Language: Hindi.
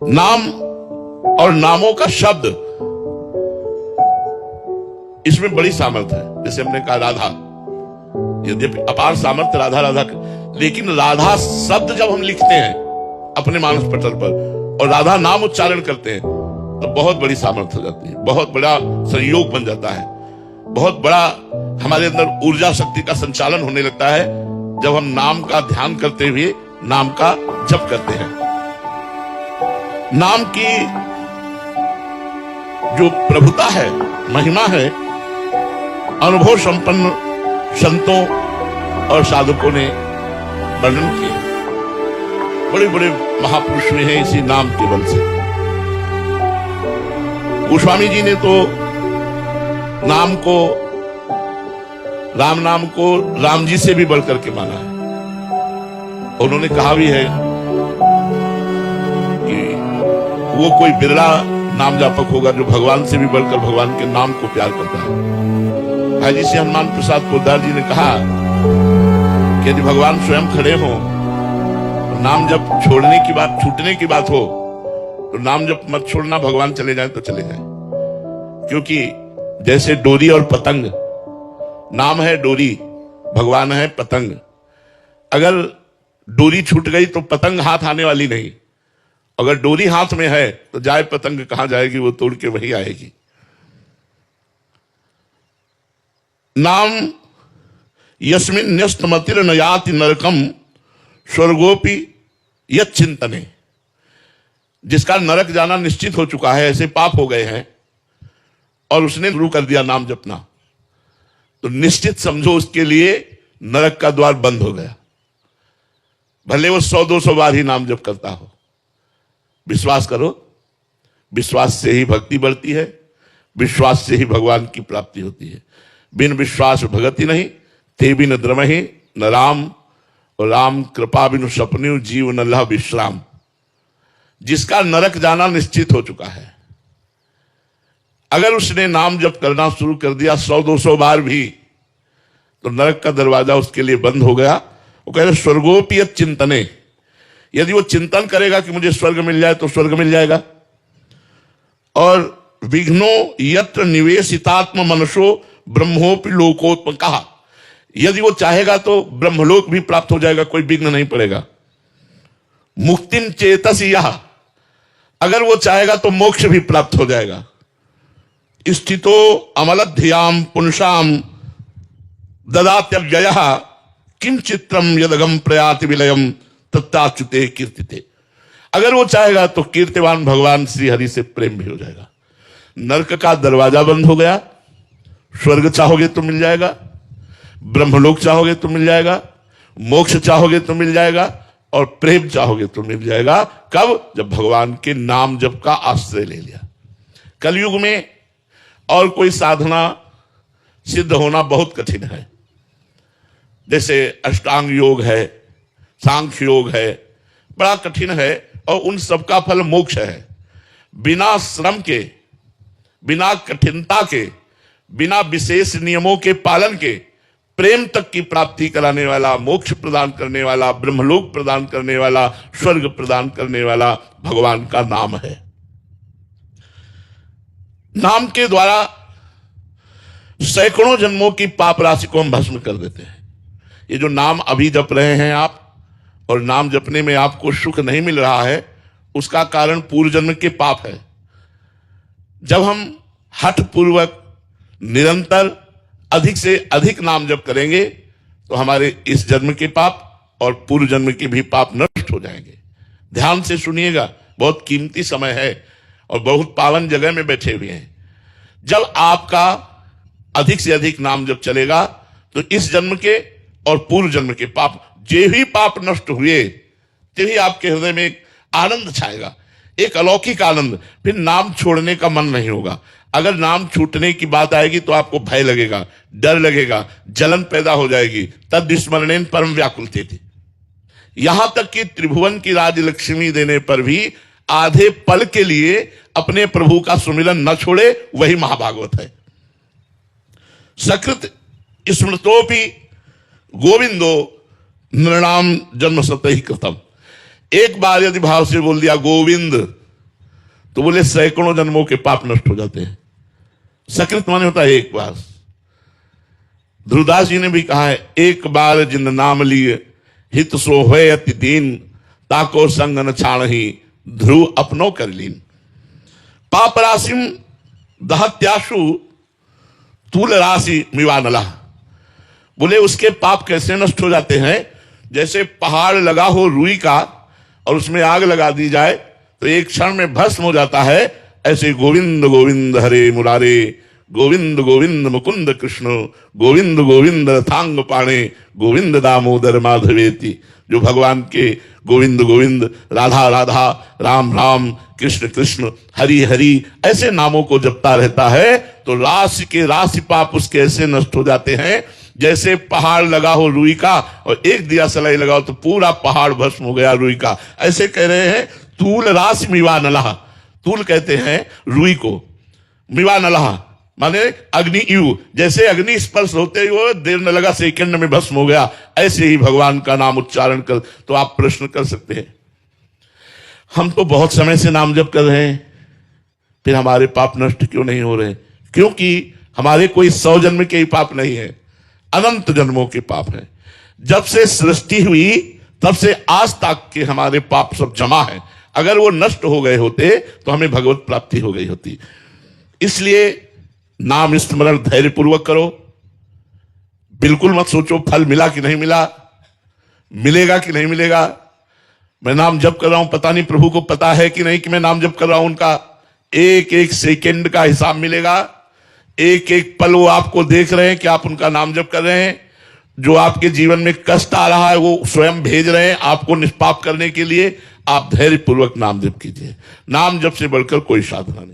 नाम और नामों का शब्द, इसमें बड़ी सामर्थ्य है। जैसे हमने कहा राधा, यद्यपि अपार सामर्थ्य राधा राधा, लेकिन राधा शब्द जब हम लिखते हैं अपने मानस पटल पर और राधा नाम उच्चारण करते हैं तो बहुत बड़ी सामर्थ्य हो जाती है, बहुत बड़ा संयोग बन जाता है, बहुत बड़ा हमारे अंदर ऊर्जा शक्ति का संचालन होने लगता है जब हम नाम का ध्यान करते हुए नाम का जप करते हैं। नाम की जो प्रभुता है, महिमा है, अनुभव संपन्न संतों और साधकों ने वर्णन किए। बड़े बड़े महापुरुष हुए हैं इसी नाम के बल से। गोस्वामी जी ने तो नाम को, राम नाम को राम जी से भी बढ़कर के माना है। उन्होंने कहा भी है कि वो कोई बिरला नाम जापक होगा जो भगवान से भी बढ़कर भगवान के नाम को प्यार करता है। हाजी से हनुमान प्रसाद पोद्दार जी ने कहा कि यदि भगवान स्वयं खड़े हो तो नाम जब छोड़ने की बात, छूटने की बात हो तो नाम जब मत छोड़ना, भगवान चले जाए तो चले जाए। क्योंकि जैसे डोरी और पतंग, नाम है डोरी, भगवान है पतंग। अगर डोरी छूट गई तो पतंग हाथ आने वाली नहीं, अगर डोरी हाथ में है तो जाए पतंग कहां जाएगी, वो तोड़ के वही आएगी। नाम यस्मिन् न्यस्तमतिर्न याति नरकम स्वर्गोपि यच्चिंतने, जिसका नरक जाना निश्चित हो चुका है, ऐसे पाप हो गए हैं और उसने शुरू कर दिया नाम जपना, तो निश्चित समझो उसके लिए नरक का द्वार बंद हो गया। भले वो 100-200 बार ही नाम जप करता हो। विश्वास करो, विश्वास से ही भक्ति बढ़ती है, विश्वास से ही भगवान की प्राप्ति होती है। बिन विश्वास भगति नहीं, ते बिन द्रमहि न राम, और राम कृपा बिनु सपन्यु जीव न लह विश्राम। जिसका नरक जाना निश्चित हो चुका है, अगर उसने नाम जप करना शुरू कर दिया 100-200 बार भी, तो नरक का दरवाजा उसके लिए बंद हो गया। वो कह रहे स्वर्गोपि चिंतने, यदि वो चिंतन करेगा कि मुझे स्वर्ग मिल जाए तो स्वर्ग मिल जाएगा। और विघ्नो यत्र निवेशितात्म मनसो ब्रह्मोपि लोकोत्म, कहा यदि वो चाहेगा तो ब्रह्मलोक भी प्राप्त हो जाएगा, कोई विघ्न नहीं पड़ेगा। मुक्तिम चेतस यह, अगर वो चाहेगा तो मोक्ष भी प्राप्त हो जाएगा। स्थितो अमलध्याम पुंसाम ददात्यव्ययः किम चित्रम यदगम प्रयाति विलयम तत्ताच्युते कीर्तिते, अगर वो चाहेगा तो कीर्तिवान भगवान श्री हरि से प्रेम भी हो जाएगा। नरक का दरवाजा बंद हो गया, स्वर्ग चाहोगे तो मिल जाएगा, ब्रह्मलोक चाहोगे तो मिल जाएगा, मोक्ष चाहोगे तो मिल जाएगा, और प्रेम चाहोगे तो मिल जाएगा। कब? जब भगवान के नाम जप का आश्रय ले लिया। कलयुग में और कोई साधना सिद्ध होना बहुत कठिन है। जैसे अष्टांग योग है, सांख्य योग है, बड़ा कठिन है, और उन सबका फल मोक्ष है। बिना श्रम के, बिना कठिनता के, बिना विशेष नियमों के पालन के प्रेम तक की प्राप्ति कराने वाला, मोक्ष प्रदान करने वाला, ब्रह्मलोक प्रदान करने वाला, स्वर्ग प्रदान करने वाला भगवान का नाम है। नाम के द्वारा सैकड़ों जन्मों की पाप राशि को हम भस्म कर देते हैं। ये जो नाम अभी जप रहे हैं आप, और नाम जपने में आपको सुख नहीं मिल रहा है, उसका कारण पूर्व जन्म के पाप है। जब हम हठ पूर्वक निरंतर अधिक से अधिक नाम जप करेंगे तो हमारे इस जन्म के पाप और पूर्व जन्म के भी पाप नष्ट हो जाएंगे। ध्यान से सुनिएगा, बहुत कीमती समय है और बहुत पावन जगह में बैठे हुए हैं। जब आपका अधिक से अधिक नाम जप चलेगा तो इस जन्म के और पूर्व जन्म के पाप, जे ही पाप नष्ट हुए, तभी आपके हृदय में एक आनंद छाएगा, एक अलौकिक आनंद। फिर नाम छोड़ने का मन नहीं होगा। अगर नाम छूटने की बात आएगी तो आपको भय लगेगा, डर लगेगा, जलन पैदा हो जाएगी। तद स्मरणेन परम व्याकुलते थे। यहां तक कि त्रिभुवन की राजलक्ष्मी देने पर भी आधे पल के लिए अपने प्रभु का सुमिरन न छोड़े, वही महाभागवत है। सकृत स्मृतोपि गोविंदो नृणाम जन्म सतहि कृतम। एक बार यदि भाव से बोल दिया गोविंद, तो बोले सैकड़ों जन्मों के पाप नष्ट हो जाते हैं। सकृत माने होता है एक बार। ध्रुवदास जी ने भी कहा है, एक बार जिन नाम लिए हित सो होय अति दीन, ताको संग न छाणहि ध्रुव अपनो कर लीन। पाप राशिम दहत्याशु तूल राशि मिवानला। बोले उसके पाप कैसे नष्ट हो जाते हैं? जैसे पहाड़ लगा हो रुई का और उसमें आग लगा दी जाए तो एक क्षण में भस्म हो जाता है, ऐसे गोविंद गोविंद हरे मुरारे, गोविंद गोविंद मुकुंद कृष्ण, गोविंद गोविंद रथांग पाणे, गोविंद दामोदर माधवेति। जो भगवान के गोविंद गोविंद, राधा राधा, राम राम, कृष्ण कृष्ण, हरि हरि ऐसे नामों को जपता रहता है तो राशि के राशि पाप उसके ऐसे नष्ट हो जाते हैं जैसे पहाड़ लगा हो रुई का और एक दिया सलाई लगाओ तो पूरा पहाड़ भस्म हो गया रुई का। ऐसे कह रहे हैं तूल राशि मिवा नलह। तूल कहते हैं रुई को, मिवा नलह माने अग्नि यु, जैसे अग्नि स्पर्श होते ही वो देर न लगा सेकंड में भस्म हो गया। ऐसे ही भगवान का नाम उच्चारण कर। तो आप प्रश्न कर सकते हैं, हम तो बहुत समय से नाम जप कर रहे हैं, फिर हमारे पाप नष्ट क्यों नहीं हो रहे? क्योंकि हमारे कोई 100 जन्म के ही पाप नहीं है, अनंत जन्मों के पाप हैं। जब से सृष्टि हुई तब से आज तक के हमारे पाप सब जमा है। अगर वो नष्ट हो गए होते तो हमें भगवत प्राप्ति हो गई होती। इसलिए नाम स्मरण धैर्यपूर्वक करो। बिल्कुल मत सोचो फल मिला कि नहीं मिला, मिलेगा कि नहीं मिलेगा। मैं नाम जप कर रहा हूं, पता नहीं प्रभु को पता है कि नहीं कि मैं नाम जप कर रहा हूं। उनका एक एक सेकंड का हिसाब मिलेगा, एक एक पल वो आपको देख रहे हैं कि आप उनका नाम जप कर रहे हैं। जो आपके जीवन में कष्ट आ रहा है वो स्वयं भेज रहे हैं आपको निष्पाप करने के लिए। आप धैर्यपूर्वक नाम जप कीजिए। नाम जप से बढ़कर कोई साधना नहीं।